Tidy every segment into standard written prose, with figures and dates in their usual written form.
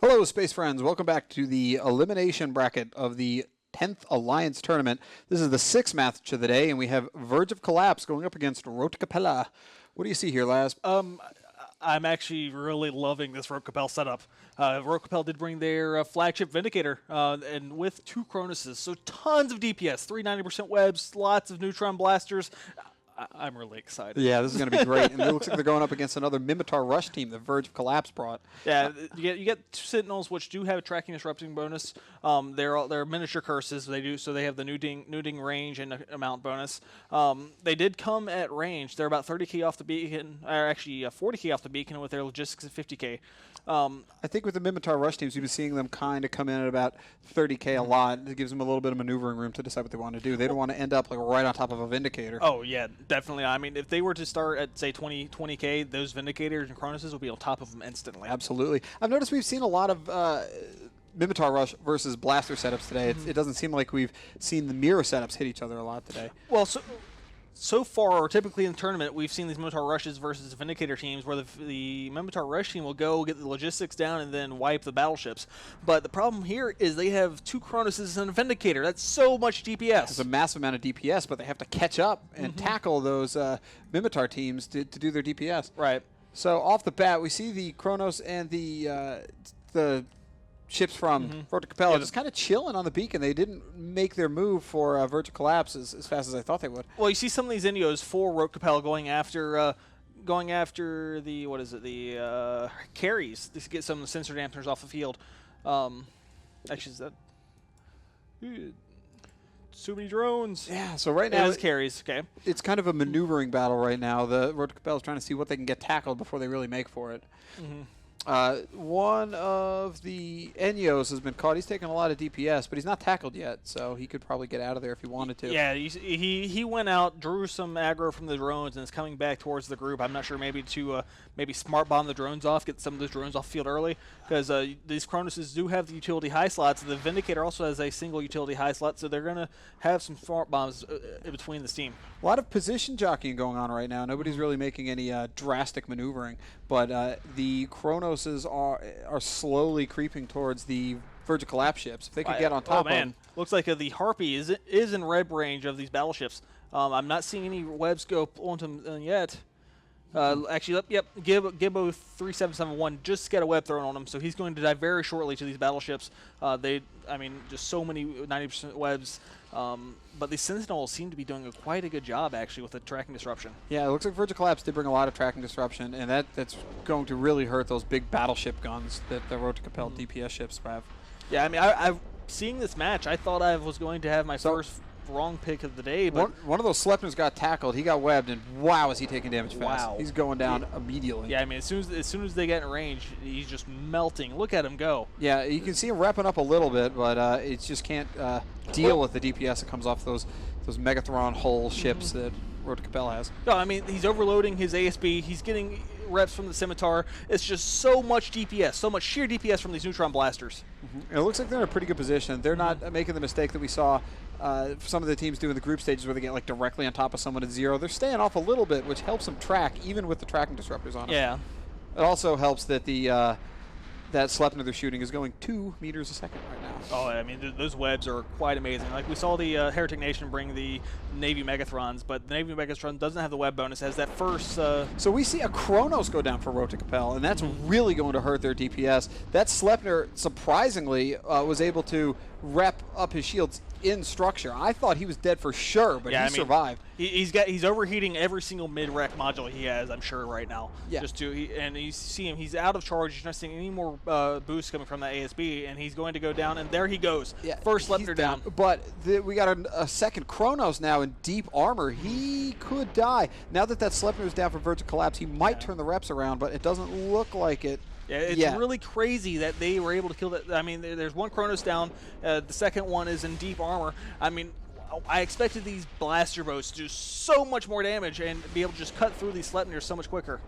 Hello, space friends. Welcome back to the elimination bracket of the 10th Alliance Tournament. This is the 6th match of the day, and we have Verge of Collapse going up against Rote Kapelle. What do you see here, Laz? I'm actually really loving this Rote Kapelle setup. Rote Kapelle did bring their flagship Vindicator, and with 2 Cronoses, so tons of DPS, 390% webs, lots of neutron blasters. I'm really excited. Yeah, this is going to be great. And it looks like they're going up against another Mimitar Rush team that Verge of Collapse brought. Yeah, you get 2 Sentinels, which do have a tracking disrupting bonus. They're miniature curses. So they have the nuding range and amount bonus. They did come at range. They're about 30k off the beacon, or actually 40k off the beacon with their logistics at 50k. I think with the Mimitar Rush teams, you've been seeing them kind of come in at about 30k a lot. It gives them a little bit of maneuvering room to decide what they want to do. They don't want to end up like right on top of a Vindicator. Oh, yeah, definitely. I mean, if they were to start at, say, 20k, those Vindicators and Cronoses will be on top of them instantly. Absolutely. I've noticed we've seen a lot of Mimitar Rush versus Blaster setups today. It doesn't seem like we've seen the mirror setups hit each other a lot today. Well, so far, typically in the tournament, we've seen these Mimitar Rushes versus Vindicator teams where the Mimitar Rush team will go get the logistics down and then wipe the battleships. But the problem here is they have 2 Cronoses and a Vindicator. That's so much DPS. It's a massive amount of DPS, but they have to catch up and tackle those Mimitar teams to do their DPS. Right. So off the bat, we see the Kronos and the ships from Rote Kapelle just kind of chilling on the beacon. They didn't make their move for Verge of Collapse as fast as I thought they would. Well, you see some of these Indios for Rote Kapelle going after the carries to get some of the sensor dampeners off the field. Actually, is that so many drones? Yeah. So right now it carries. Okay. It's kind of a maneuvering battle right now. The Rote Kapelle is trying to see what they can get tackled before they really make for it. One of the Enyos has been caught. He's taken a lot of DPS, but he's not tackled yet, so he could probably get out of there if he wanted to. Yeah, he went out, drew some aggro from the drones, and is coming back towards the group. I'm not sure, maybe to maybe smart bomb the drones off, get some of those drones off field early, because these Cronoses do have the utility high slots. The Vindicator also has a single utility high slot, so they're going to have some smart bombs in between this team. A lot of position jockeying going on right now. Nobody's really making any drastic maneuvering, but the Cronoses are slowly creeping towards the Verge of Collapse ships. If they could get on top of them. Looks like the Harpy is in web range of these battleships. I'm not seeing any webs go onto them yet. Actually, yep, Gibbo 3771 just got a web thrown on him, so he's going to die very shortly to these battleships. Just so many 90% webs. But the Sentinels seem to be doing quite a good job, actually, with the tracking disruption. Yeah, it looks like Verge of Collapse did bring a lot of tracking disruption, and that's going to really hurt those big battleship guns that the Rote Kapelle DPS ships have. Yeah, I mean, seeing this match, I thought I was going to have my first wrong pick of the day. But one of those Sleipnirs got tackled. He got webbed, and wow, is he taking damage fast. Wow. He's going down immediately. Yeah, I mean, as soon as they get in range, he's just melting. Look at him go. Yeah, you can see him wrapping up a little bit, but it just can't deal with the DPS that comes off those Megathron hull ships that Rote Kapelle has. No, I mean, he's overloading his ASB. He's getting reps from the Scimitar. It's just so much DPS, so much sheer DPS from these neutron blasters. It looks like they're in a pretty good position. They're not making the mistake that we saw some of the teams do in the group stages where they get like directly on top of someone at 0. They're staying off a little bit, which helps them track even with the tracking disruptors on them. Yeah. It also helps that that Sleipnir they're shooting is going 2 meters a second right now. Oh, I mean, those webs are quite amazing. Like, we saw the Heretic Nation bring the Navy Megathrons, but the Navy Megatron doesn't have the web bonus, has that first... So we see a Kronos go down for Rote Kapelle, and that's really going to hurt their DPS. That Sleipnir, surprisingly, was able to rep up his shields in structure. I thought he was dead for sure, but he survived. He's overheating every single mid-rec module he has, I'm sure, right now. Yeah. And you see him, he's out of charge. He's not seeing any more boosts coming from that ASB, and he's going to go down, and there he goes. Yeah, first Sleipnir down. But we got a second Kronos now in deep armor. He could die. Now that Sleipnir is down for Verge of Collapse, he might turn the reps around, but it doesn't look like it. Yeah, it's really crazy that they were able to kill that. I mean, there's one Kronos down. The second one is in deep armor. I mean, I expected these blaster boats to do so much more damage and be able to just cut through these Sleipnirs so much quicker.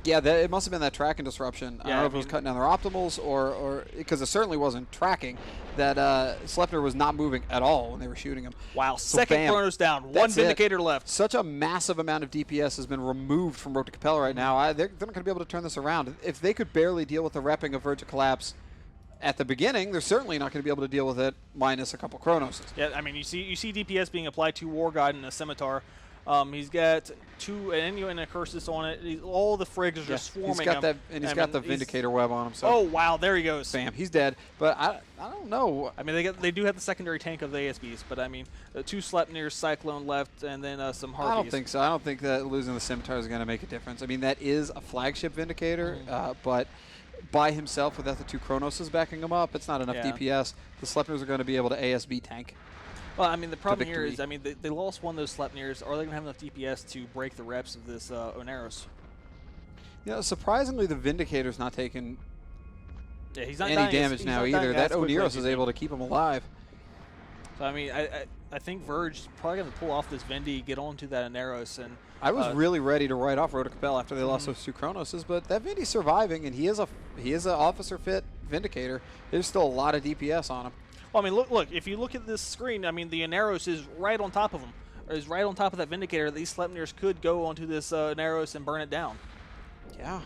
Yeah, it must have been that tracking disruption. I don't know if it was cutting down their optimals or because it certainly wasn't tracking. That Sleipnir was not moving at all when they were shooting him. Wow, so second Kronos down, one Vindicator left. Such a massive amount of DPS has been removed from Rote Kapelle right now. They're not going to be able to turn this around. If they could barely deal with the repping of Verge of Collapse, at the beginning, they're certainly not going to be able to deal with it minus a couple Chronoses. Yeah, I mean, you see DPS being applied to War God and a Scimitar. He's got 2 and a Curses on it. All the frigs are just swarming he's got him. that, and he's got the Vindicator web on him. So oh wow, there he goes. bam, he's dead. But I don't know. I mean, they do have the secondary tank of the ASBs, but I mean, 2 Sleipnirs, Cyclone left, and then some Harpies. I don't think so. I don't think that losing the Scimitar is going to make a difference. I mean, that is a flagship Vindicator, but by himself without the 2 Chronoses backing him up, it's not enough DPS. The Sleipnirs are going to be able to ASB tank. Well, I mean, the problem here is, I mean, they lost one of those Sleipnirs. Are they going to have enough DPS to break the reps of this Oneros? You know, surprisingly, the Vindicator's not taking he's not any damage now either. That Oneros is able to keep him alive. So, I mean, I think Verge is probably going to pull off this Vindy, get onto that Oneros, and I was really ready to write off Rote Kapelle after they lost those 2 Chronoses, but that Vindy's surviving, and he is an officer fit Vindicator. There's still a lot of DPS on him. Well, I mean, look, if you look at this screen, I mean, the Oneros is right on top of him, or is right on top of that Vindicator. These Sleipnirs could go onto this Oneros and burn it down. Yeah.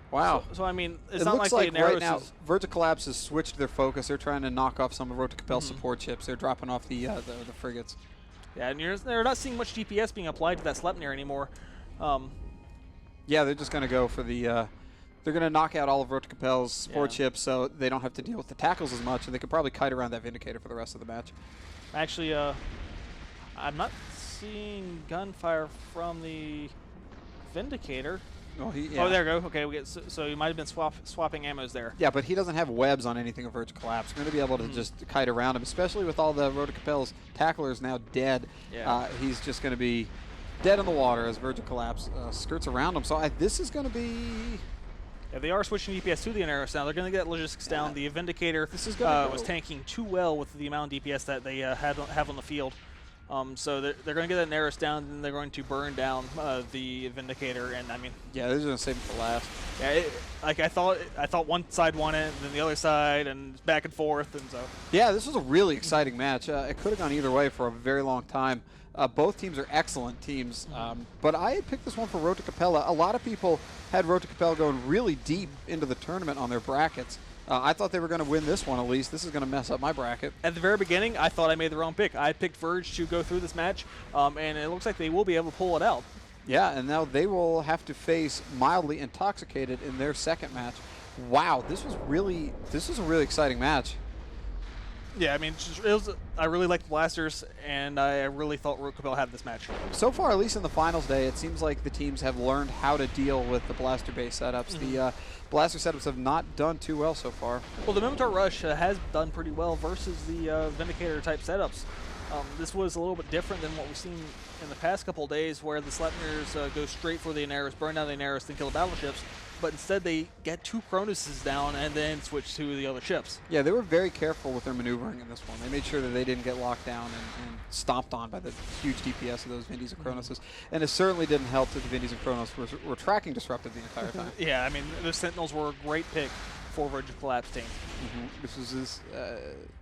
Wow. So I mean, it's it not looks like like the Oneros right now, is Verge Collapse has switched their focus. They're trying to knock off some of Rote Kapelle's support ships. They're dropping off the frigates. Yeah, and they're not seeing much DPS being applied to that Sleipnir anymore. Yeah, they're just going to go for the... they're going to knock out all of Rote Kapelle's support ships so they don't have to deal with the tackles as much, and they could probably kite around that Vindicator for the rest of the match. Actually, I'm not seeing gunfire from the Vindicator. Well, Oh, there we go. Okay, we get so he might have been swapping ammos there. Yeah, but he doesn't have webs on anything of Verge Collapse. We're going to be able to just kite around him, especially with all the Rote Kapelle's tacklers now dead. Yeah. He's just going to be dead in the water as Verge Collapse skirts around him. So this is going to be... Yeah, they are switching DPS to the Oneros now. They're going to get logistics down. The Vindicator was tanking too well with the amount of DPS that they have on the field. So they're going to get that Oneros down, and they're going to burn down the Vindicator. And I mean, yeah, they're going to save it for last. Yeah, I thought one side won it, and then the other side, and back and forth, and so. Yeah, this was a really exciting match. It could have gone either way for a very long time. Both teams are excellent teams, but I had picked this one for Rote Kapelle. A lot of people had Rote Kapelle going really deep into the tournament on their brackets. I thought they were going to win this one at least. This is going to mess up my bracket. At the very beginning, I thought I made the wrong pick. I picked Verge to go through this match, and it looks like they will be able to pull it out. Yeah, and now they will have to face Mildly Intoxicated in their second match. Wow, this was a really exciting match. Yeah, I mean, I really liked the Blasters, and I really thought Rote Kapelle had this match. So far, at least in the finals day, it seems like the teams have learned how to deal with the blaster-based setups. The blaster setups have not done too well so far. Well, the Minotaur Rush has done pretty well versus the Vindicator-type setups. This was a little bit different than what we've seen in the past couple of days, where the Sleipnirs go straight for the Oneros, burn down the Oneros, then kill the battleships. But instead, they get 2 Cronoses down and then switch to the other ships. Yeah, they were very careful with their maneuvering in this one. They made sure that they didn't get locked down and stomped on by the huge DPS of those Vindies and Cronoses. And it certainly didn't help that the Vindies and Kronos were tracking disrupted the entire time. Yeah, I mean, the Sentinels were a great pick for Verge Collapse team. This was his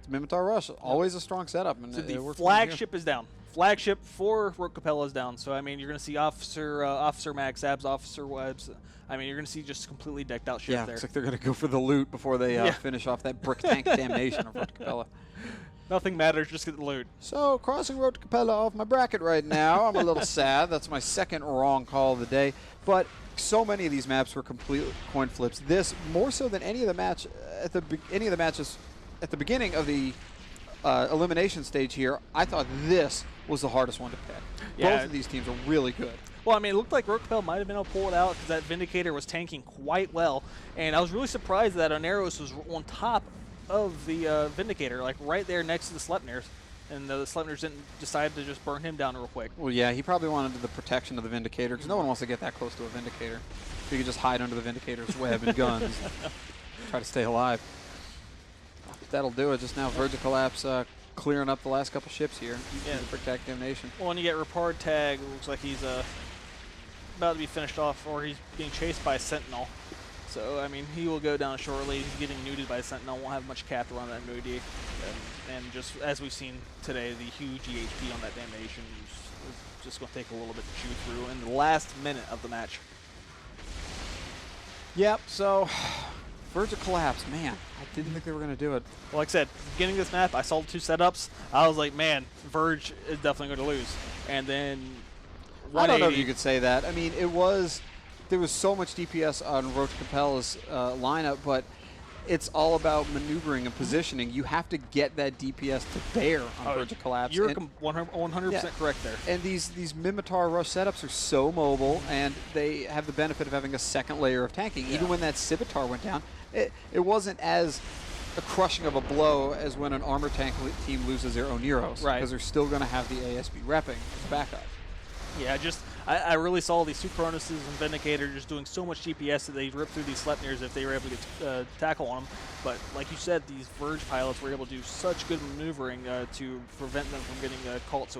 Minotaur Rush, always a strong setup. And so the flagship is down. Flagship for Rote Kapelle is down. So, I mean, you're going to see Officer Max, Abs, Officer Webs. I mean, you're going to see just completely decked out ship there. Yeah, looks like they're going to go for the loot before they finish off that brick tank damnation of Rote Kapelle. Nothing matters, just get the loot. So, crossing Rote Kapelle off my bracket right now. I'm a little sad. That's my second wrong call of the day. But so many of these maps were complete coin flips. This, more so than any of the matches at the beginning of the elimination stage here, I thought this was the hardest one to pick. Yeah. Both of these teams are really good. Well, I mean, it looked like Rote Kapelle might have been able to pull it out because that Vindicator was tanking quite well. And I was really surprised that Oneros was on top of the Vindicator, like right there next to the Sleipnirs. And the Sleipnirs didn't decide to just burn him down real quick. Well, yeah, he probably wanted the protection of the Vindicator because no one wants to get that close to a Vindicator. So you could just hide under the Vindicator's web and guns, try to stay alive. That'll do it. Just now, Verge Collapse clearing up the last couple ships here. Yeah. The brick tank damnation. Well, when you get Repard Tag, it looks like he's about to be finished off, or he's being chased by a Sentinel. So, I mean, he will go down shortly. He's getting nuded by a Sentinel. Won't have much cap around that nudity. And just as we've seen today, the huge EHP on that damnation is just going to take a little bit to chew through in the last minute of the match. Yep, so Verge collapse, man. I didn't think they were going to do it. Well, like I said, beginning of this map, I saw the 2 setups. I was like, man, Verge is definitely going to lose. And then I don't know if you could say that. I mean, there was so much DPS on Rote Kapelle's lineup, but it's all about maneuvering and positioning. You have to get that DPS to bear on Verge collapse. You're 100% correct there. And these Mimitar Rush setups are so mobile, and they have the benefit of having a second layer of tanking. Even when that Scimitar went down, it wasn't as a crushing of a blow as when an armor tank team loses their own Neros. Right. Because they're still going to have the ASB repping as backup. Yeah, I really saw these 2 Cronoses and Vindicator just doing so much DPS that they ripped through these Sleipnirs if they were able to get tackle on them. But like you said, these Verge pilots were able to do such good maneuvering to prevent them from getting caught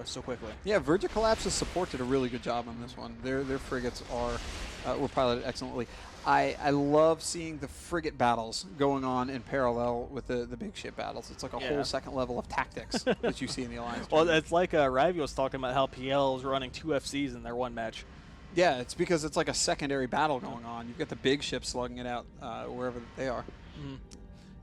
so quickly. Yeah, Verge Collapse's support did a really good job on this one. Their frigates were piloted excellently. I love seeing the frigate battles going on in parallel with the big ship battles. It's like a whole second level of tactics that you see in the Alliance. Well, it's like Ravi was talking about how PL is running 2 FCs in their one match. Yeah, it's because it's like a secondary battle going on. You've got the big ships slugging it out wherever they are. Mm-hmm.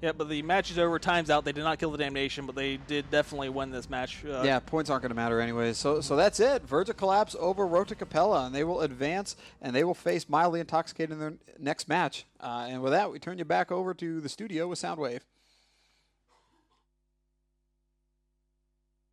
Yeah, but the match is over. Time's out. They did not kill the Damnation, but they did definitely win this match. Yeah, points aren't going to matter anyways. So that's it. Verge collapse over Rote Kapelle, and they will advance, and they will face Mildly Intoxicated in their next match. And with that, we turn you back over to the studio with Soundwave.